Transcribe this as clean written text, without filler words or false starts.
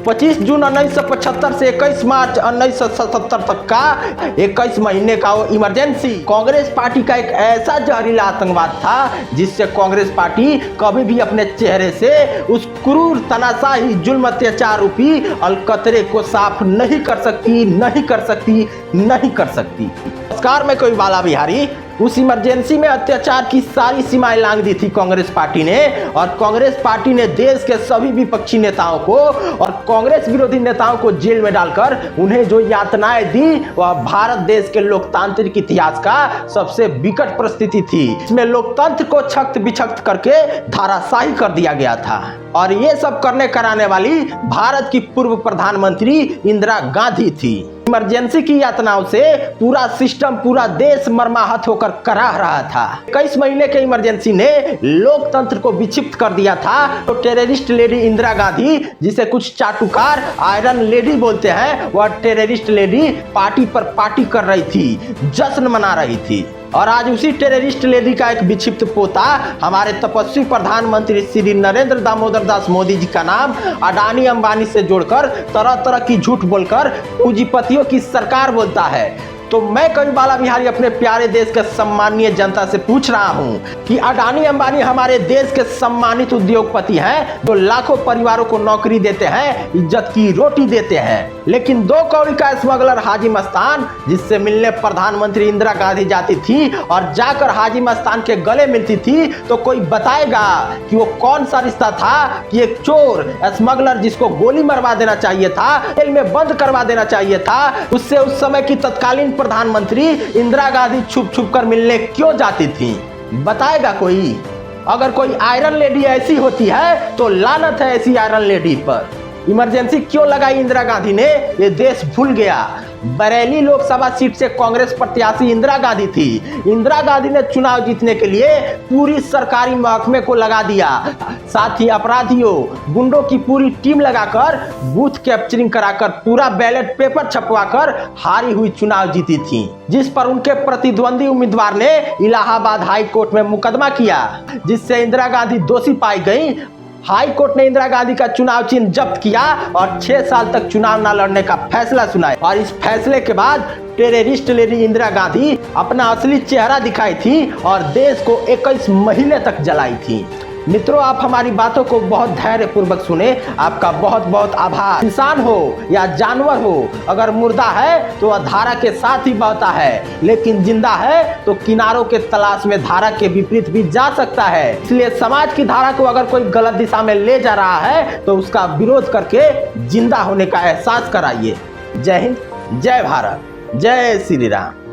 25 जून 1975 से 21 मार्च 1977 तक का 21 महीने का वो इमरजेंसी कांग्रेस पार्टी का एक ऐसा जहरीला आतंकवाद था जिससे कांग्रेस पार्टी कभी भी अपने चेहरे से उस क्रूर तनाशाही जुल्म अत्याचार रूपी अलकतरे को साफ नहीं कर सकती। नमस्कार, मैं कोई बाला बिहारी। उस इमरजेंसी में अत्याचार की सारी सीमाएं लांघ दी थी कांग्रेस पार्टी ने, और कांग्रेस पार्टी ने देश के सभी विपक्षी नेताओं को और कांग्रेस विरोधी नेताओं को जेल में डालकर उन्हें जो यातनाएं दी वह भारत देश के लोकतांत्रिक इतिहास का सबसे विकट परिस्थिति थी। इसमें लोकतंत्र को छक्त बिछक्त करके धाराशाही कर दिया गया था, और ये सब करने कराने वाली भारत की पूर्व प्रधानमंत्री इंदिरा गांधी थी। इमरजेंसी की यातनाओं से पूरा सिस्टम, पूरा देश मर्माहत होकर कराह रहा था। 21 महीने के इमरजेंसी ने लोकतंत्र को विक्षिप्त कर दिया था। तो टेररिस्ट लेडी इंदिरा गांधी, जिसे कुछ चाटुकार आयरन लेडी बोलते हैं, वह टेररिस्ट लेडी पार्टी पर पार्टी कर रही थी, जश्न मना रही थी। और आज उसी टेररिस्ट लेडी का एक विक्षिप्त पोता हमारे तपस्वी प्रधानमंत्री श्री नरेंद्र दामोदर दास मोदी जी का नाम अडानी अंबानी से जोड़कर तरह तरह की झूठ बोलकर पूंजीपतियों की सरकार बोलता है। तो मैं कवि बाला बिहारी अपने प्यारे देश के सम्मानीय जनता से पूछ रहा हूं कि अडानी अंबानी हमारे देश के सम्मानित उद्योगपति हैं जो लाखों परिवारों को नौकरी देते हैं, इज्जत की रोटी देते हैं, लेकिन 2 कौड़ी का स्मगलर हाजी मस्तान, जिससे मिलने प्रधानमंत्री इंदिरा गांधी जाती थी और जाकर हाजी मस्तान के गले मिलती थी, तो कोई बताएगा कि वो कौन सा रिश्ता था कि एक चोर स्मगलर जिसको गोली मरवा देना चाहिए था, जेल में बंद करवा देना चाहिए था, उससे उस समय की तत्कालीन प्रधानमंत्री इंदिरा गांधी छुप छुप कर मिलने क्यों जाती थी? बताएगा कोई? अगर कोई आयरन लेडी ऐसी होती है तो लानत है ऐसी आयरन लेडी पर। इमरजेंसी क्यों लगाई इंदिरा गांधी ने, ये देश भूल गया। बरेली लोकसभा सीट से कांग्रेस प्रत्याशी इंदिरा गांधी थी। इंदिरा गांधी ने चुनाव जीतने के लिए पूरी सरकारी महकमे को लगा दिया, साथ ही अपराधियों गुंडों की पूरी टीम लगाकर बूथ कैप्चरिंग कराकर पूरा बैलेट पेपर छपवाकर हारी हुई चुनाव जीती थी, जिस पर उनके प्रतिद्वंदी उम्मीदवार ने इलाहाबाद हाई कोर्ट में मुकदमा किया, जिससे इंदिरा गांधी दोषी पाई गई। हाई कोर्ट ने इंदिरा गांधी का चुनाव चिन्ह जब्त किया और 6 साल तक चुनाव न लड़ने का फैसला सुनाया। और इस फैसले के बाद टेररिस्ट लेडी इंदिरा गांधी अपना असली चेहरा दिखाई थी और देश को 21 महीने तक जलाई थी। मित्रों, आप हमारी बातों को बहुत धैर्यपूर्वक सुने, आपका बहुत बहुत आभार। इंसान हो या जानवर हो, अगर मुर्दा है तो वह धारा के साथ ही बहता है, लेकिन जिंदा है तो किनारों के तलाश में धारा के विपरीत भी जा सकता है। इसलिए समाज की धारा को अगर कोई गलत दिशा में ले जा रहा है तो उसका विरोध करके जिंदा होने का एहसास कराइए। जय हिंद, जय भारत, जय श्री राम।